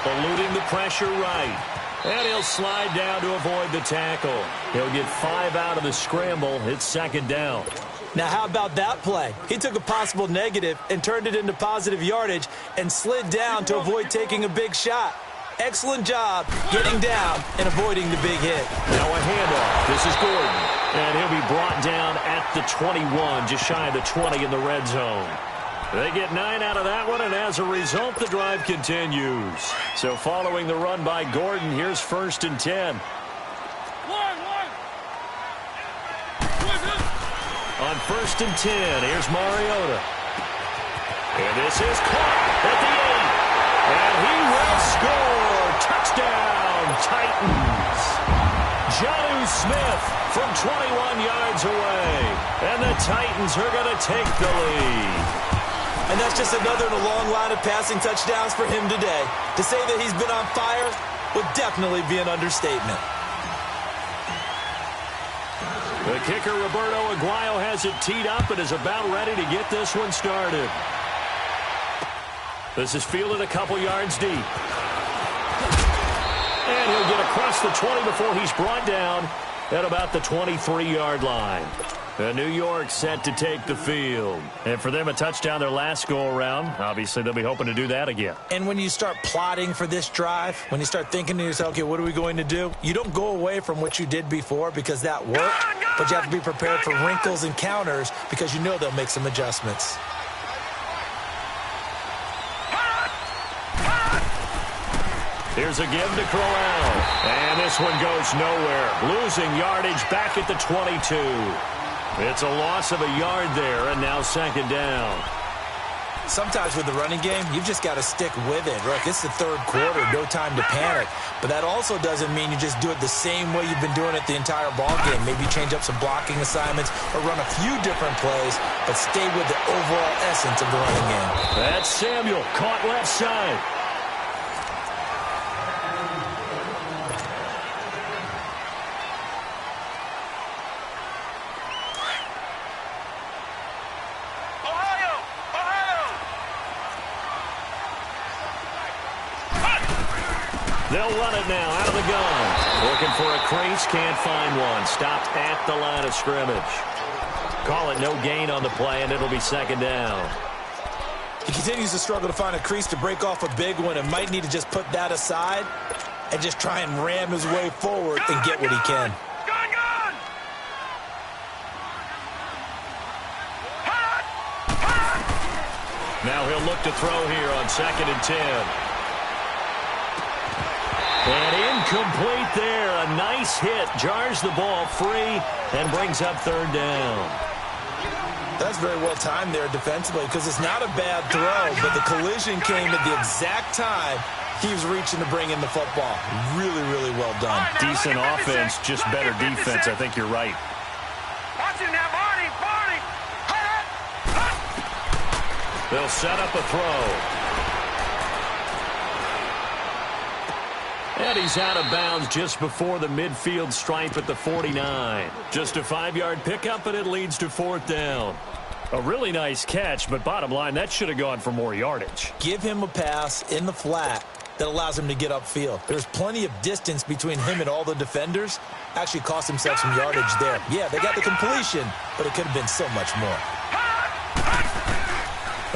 Eluding the pressure right. And he'll slide down to avoid the tackle. He'll get 5 out of the scramble. It's 2nd down. Now, how about that play? He took a possible negative and turned it into positive yardage and slid down to avoid taking a big shot. Excellent job getting down and avoiding the big hit. Now a handoff. This is Gordon. And he'll be brought down at the 21, just shy of the 20 in the red zone. They get 9 out of that one, and as a result, the drive continues. So following the run by Gordon, here's 1st and 10. On On 1st and 10, here's Mariota. And this is caught at the 8. And he will score. Touchdown, Titans. Jonnu Smith from 21 yards away. And the Titans are going to take the lead. And that's just another in a long line of passing touchdowns for him today. To say that he's been on fire would definitely be an understatement. The kicker, Roberto Aguayo, has it teed up and is about ready to get this one started. This is fielded a couple yards deep. And he'll get across the 20 before he's brought down at about the 23-yard line. New York set to take the field. And for them, a touchdown their last go-around. Obviously, they'll be hoping to do that again. And when you start plotting for this drive, when you start thinking to yourself, okay, what are we going to do? You don't go away from what you did before because that worked, but you have to be prepared for wrinkles and counters because you know they'll make some adjustments. Here's a give to Crowell. And this one goes nowhere. Losing yardage back at the 22. It's a loss of a yard there, and now 2nd down. Sometimes with the running game, you've just got to stick with it. Look, it's the 3rd quarter, no time to panic. But that also doesn't mean you just do it the same way you've been doing it the entire ball game. Maybe change up some blocking assignments or run a few different plays, but stay with the overall essence of the running game. That's Samuel, caught left side. They'll run it now out of the gun. Looking for a crease, can't find one. Stopped at the line of scrimmage. Call it no gain on the play, and it'll be 2nd down. He continues to struggle to find a crease to break off a big one and might need to just put that aside and just try and ram his way forward and get what he can. Now he'll look to throw here on 2nd and 10. And incomplete there. A nice hit. Jars the ball free and brings up 3rd down. That's very well timed there defensively because it's not a bad throw, but the collision came at the exact time he was reaching to bring in the football. Really, really well done. Decent offense, just better defense. I think you're right. Watch it now, Barney. They'll set up a throw. And he's out of bounds just before the midfield stripe at the 49. Just a 5-yard pickup, and it leads to 4th down. A really nice catch, but bottom line, that should have gone for more yardage. Give him a pass in the flat that allows him to get upfield. There's plenty of distance between him and all the defenders. Actually cost himself some yardage there. Yeah, they got the completion, but it could have been so much more.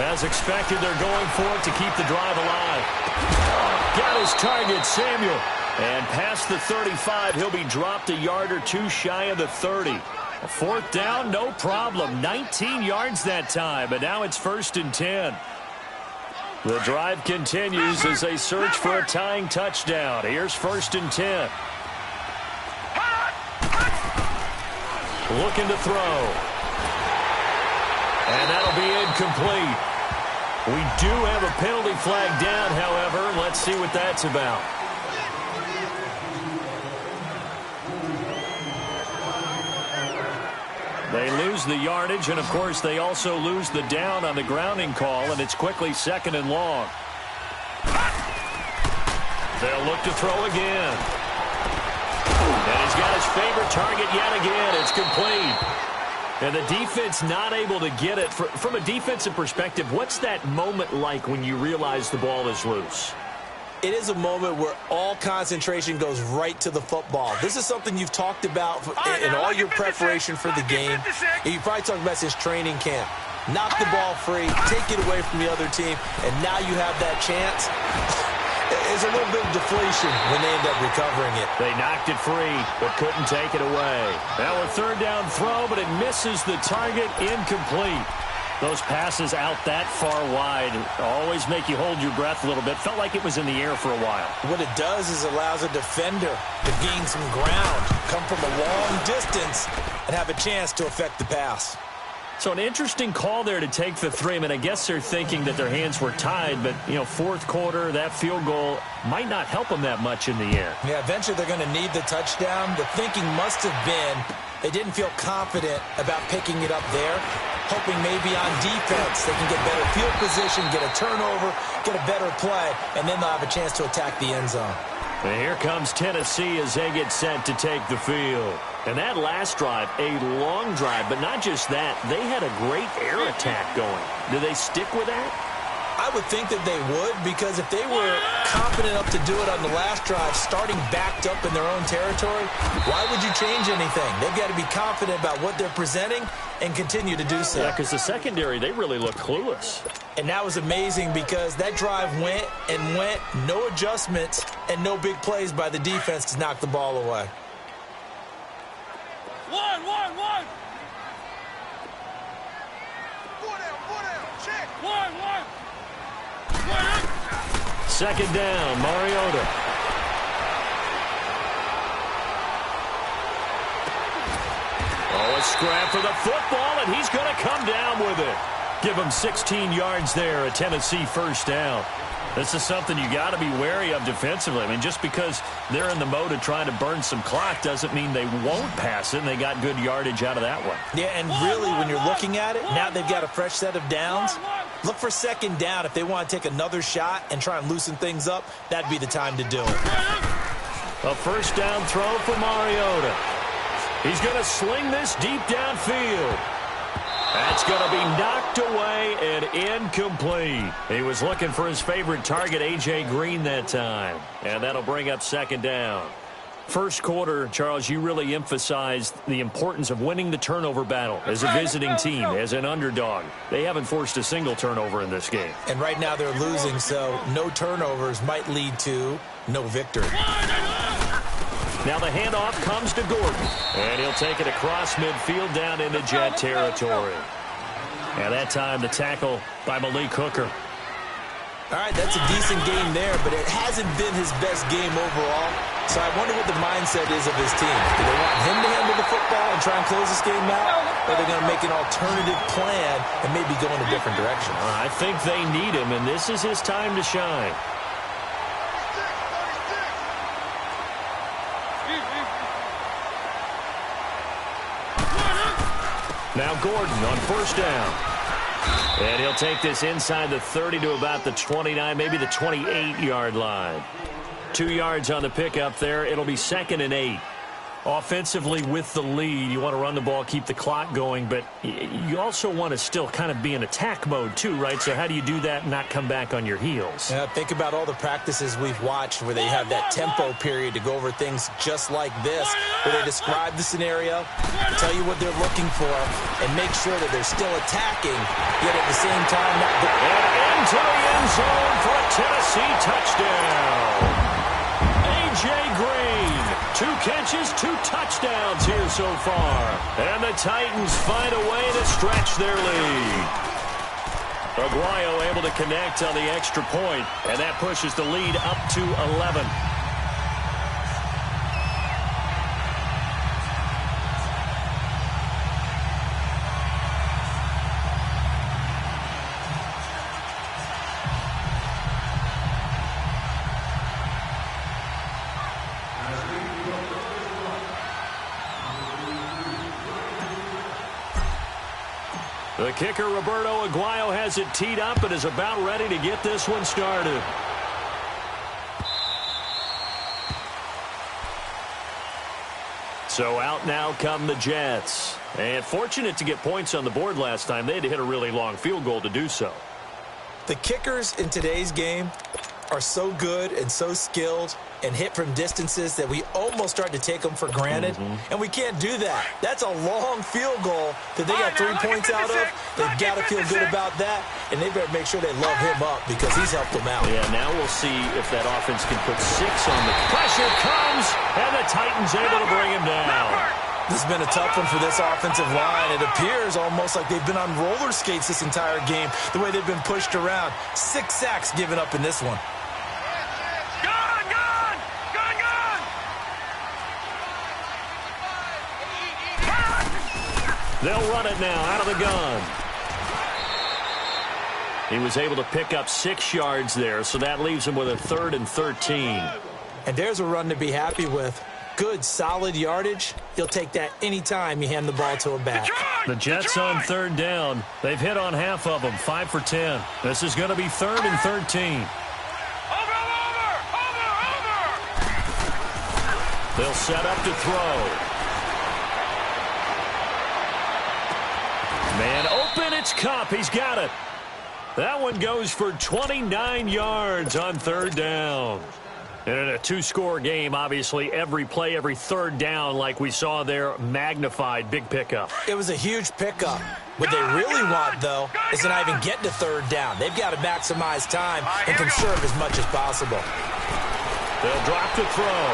As expected, they're going for it to keep the drive alive. Got his target, Samuel. And past the 35, he'll be dropped a yard or two shy of the 30. A 4th down, no problem. 19 yards that time, but now it's 1st and 10. The drive continues as they search for a tying touchdown. Here's 1st and 10. Looking to throw. And that'll be incomplete. We do have a penalty flag down, however. Let's see what that's about. They lose the yardage, and, of course, they also lose the down on the grounding call, and it's quickly 2nd and long. They'll look to throw again. And he's got his favorite target yet again. It's complete. And the defense not able to get it. From a defensive perspective, what's that moment like when you realize the ball is loose? It is a moment where all concentration goes right to the football. This is something you've talked about in all your preparation for the game. You probably talked about since training camp. Knock the ball free, take it away from the other team, and now you have that chance. There's a little bit of deflation when they end up recovering it. They knocked it free, but couldn't take it away. Now a 3rd down throw, but it misses the target, incomplete. Those passes out that far wide always make you hold your breath a little bit. Felt like it was in the air for a while. What it does is allows a defender to gain some ground, come from a long distance, and have a chance to affect the pass. So an interesting call there to take the 3. I mean, I guess they're thinking that their hands were tied, but, you know, fourth quarter, that field goal might not help them that much in the end. Yeah, eventually they're going to need the touchdown. The thinking must have been they didn't feel confident about picking it up there, hoping maybe on defense they can get better field position, get a turnover, get a better play, and then they'll have a chance to attack the end zone. And here comes Tennessee as they get set to take the field. And that last drive, a long drive, but not just that. They had a great air attack going. Do they stick with that? I would think that they would, because if they were confident enough to do it on the last drive, starting backed up in their own territory, why would you change anything? They've got to be confident about what they're presenting and continue to do so. Yeah, because the secondary, they really look clueless. And that was amazing because that drive went and went, no adjustments and no big plays by the defense to knock the ball away. One. Check. One. Second down, Mariota. Oh, a scrap for the football, and he's going to come down with it. Give him 16 yards there, a Tennessee first down. This is something you got to be wary of defensively. I mean, just because they're in the mode of trying to burn some clock doesn't mean they won't pass it, and they got good yardage out of that one. Yeah, and really, when you're looking at it, now they've got a fresh set of downs. Look for second down. If they want to take another shot and try and loosen things up, that'd be the time to do it. A first down throw for Mariota. He's going to sling this deep downfield. That's going to be knocked away and incomplete. He was looking for his favorite target, A.J. Green, that time. And that'll bring up second down. First quarter, Charles, you really emphasized the importance of winning the turnover battle as a visiting team, as an underdog. They haven't forced a single turnover in this game. And right now they're losing, so no turnovers might lead to no victory. Now the handoff comes to Gordon, and he'll take it across midfield down into Jet territory. And that time the tackle by Malik Hooker. All right, that's a decent game there, but it hasn't been his best game overall. So I wonder what the mindset is of his team. Do they want him to handle the football and try and close this game out? Or are they going to make an alternative plan and maybe go in a different direction? I think they need him, and this is his time to shine. Now Gordon on first down. And he'll take this inside the 30 to about the 29, maybe the 28-yard line. 2 yards on the pickup there. It'll be 2nd and 8. Offensively with the lead, you want to run the ball, keep the clock going, but you also want to still kind of be in attack mode too, right? So how do you do that and not come back on your heels? Yeah, think about all the practices we've watched where they have that tempo period to go over things just like this, where they describe the scenario, tell you what they're looking for, and make sure that they're still attacking, yet at the same time not going. And into the end zone for a Tennessee touchdown. A.J. Green, 2 catches, 2 touchdowns here so far. And the Titans find a way to stretch their lead. Aguayo able to connect on the extra point, and that pushes the lead up to 11. The kicker, Roberto Aguayo, has it teed up and is about ready to get this one started. So out now come the Jets. And fortunate to get points on the board last time. They had to hit a really long field goal to do so. The kickers in today's game are so good and so skilled and hit from distances that we almost start to take them for granted. And we can't do that. That's a long field goal that they got 3 points out of. They've got to feel good about that, and they better make sure they love him up because he's helped them out. Yeah, now we'll see if that offense can put 6 on the pressure comes, and the Titans able to bring him down. This has been a tough one for this offensive line. It appears almost like they've been on roller skates this entire game, the way they've been pushed around. 6 sacks given up in this one. They'll run it now out of the gun. He was able to pick up 6 yards there, so that leaves him with a 3rd and 13. And there's a run to be happy with. Good, solid yardage. He'll take that anytime you hand the ball to a back. The Jets on 3rd down. They've hit on half of them, 5 for 10. This is going to be 3rd and 13. Over! They'll set up to throw. Man open, it's Kupp. He's got it. That one goes for 29 yards on 3rd down. And in a 2-score game, obviously, every play, every 3rd down, like we saw there, magnified. Big pickup. It was a huge pickup. What they really want, though, is to not even get to 3rd down. They've got to maximize time and conserve as much as possible. They'll drop to throw.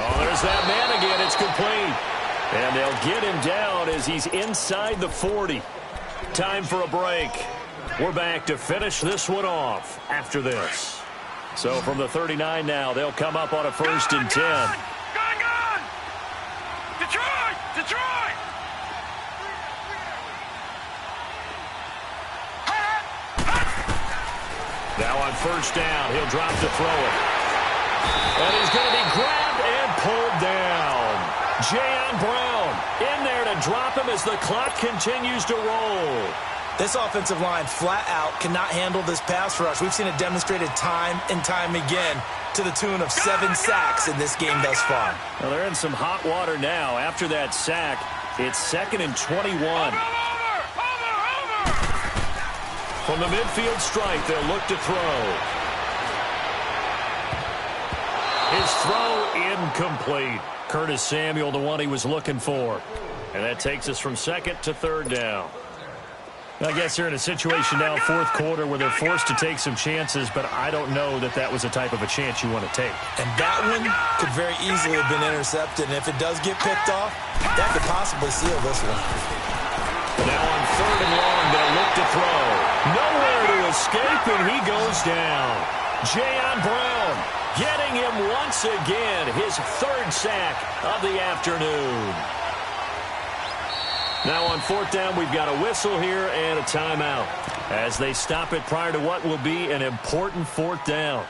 Oh, there's that man again. It's complete. And they'll get him down as he's inside the 40. Time for a break. We're back to finish this one off after this. So from the 39 now, they'll come up on a 1st and 10. Gone! Detroit! Now on 1st down, he'll drop to throw it. And he's going to be grabbed and pulled down. Jayon Brown in there to drop him as the clock continues to roll. This offensive line flat out cannot handle this pass rush. We've seen it demonstrated time and time again to the tune of 7 sacks in this game thus far. Well, they're in some hot water now. After that sack, it's 2nd and 21. From the midfield stripe, they'll look to throw. His throw incomplete. Curtis Samuel, the one he was looking for. And that takes us from 2nd to 3rd down. I guess they're in a situation now, 4th quarter, where they're forced to take some chances, but I don't know that that was a type of a chance you want to take. And that one could very easily have been intercepted, and if it does get picked off, that could possibly seal this one. Now on 3rd and long, they'll look to throw. Nowhere to escape, and he goes down. Jayon Brown getting him once again, his 3rd sack of the afternoon. Now on 4th down, we've got a whistle here and a timeout as they stop it prior to what will be an important 4th down.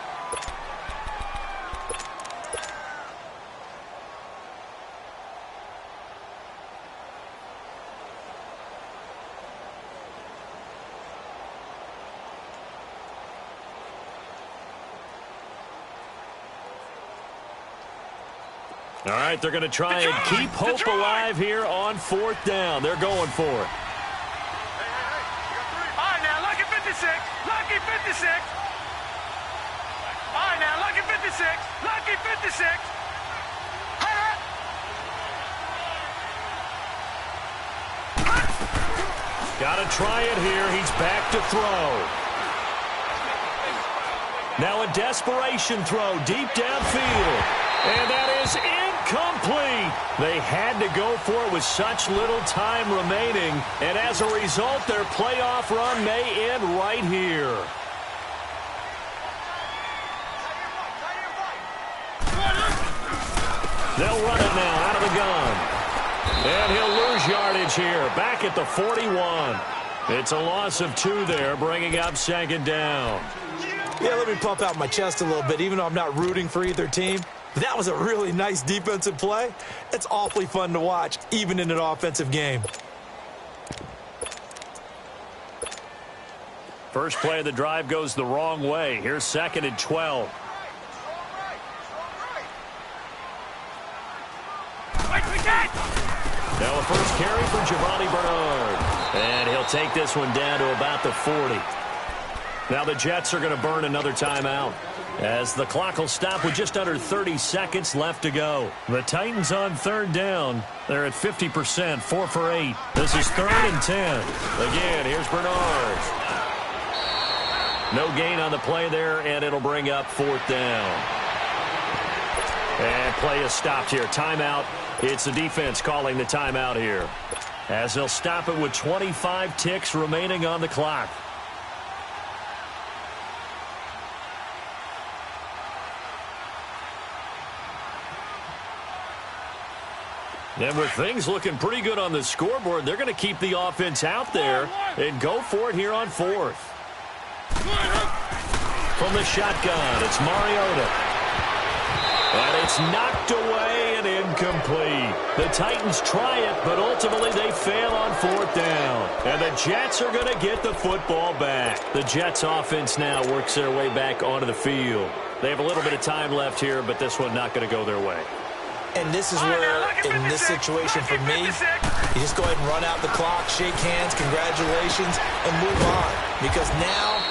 All right, they're going to try and keep hope alive here on 4th down. They're going for it. All right, now, lucky 56. Lucky 56. All right, now, lucky 56. Lucky 56. Got to try it here. He's back to throw. Now a desperation throw deep downfield. And that is incomplete. They had to go for it with such little time remaining. And as a result, their playoff run may end right here. They'll run it now out of the gun. And he'll lose yardage here. Back at the 41. It's a loss of 2 there, bringing up 2nd down. Yeah, let me pump out my chest a little bit, even though I'm not rooting for either team. That was a really nice defensive play. It's awfully fun to watch, even in an offensive game. First play of the drive goes the wrong way. Here's 2nd and 12. Now a first carry for Giovanni Bernard. And he'll take this one down to about the 40. Now the Jets are going to burn another timeout, as the clock will stop with just under 30 seconds left to go. The Titans on 3rd down. They're at 50%, 4 for 8. This is 3rd and 10. Again, here's Bernard. No gain on the play there, and it'll bring up 4th down. And play is stopped here. Timeout. It's the defense calling the timeout here, as they'll stop it with 25 ticks remaining on the clock. And with things looking pretty good on the scoreboard, they're going to keep the offense out there and go for it here on fourth. From the shotgun, it's Mariota. And it's knocked away and incomplete. The Titans try it, but ultimately they fail on fourth down. And the Jets are going to get the football back. The Jets offense now works their way back onto the field. They have a little bit of time left here, but this one not going to go their way. And this is where, in this situation for me, you just go ahead and run out the clock, shake hands, congratulations, and move on. Because now,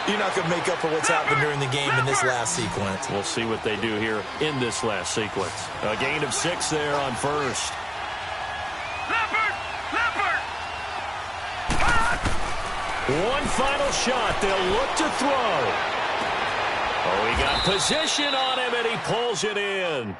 you're not going to make up for what's happened during the game in this last sequence. We'll see what they do here in this last sequence. A gain of 6 there on first. Leopard! Leopard! One final shot. They'll look to throw. Oh, he got position on him, and he pulls it in.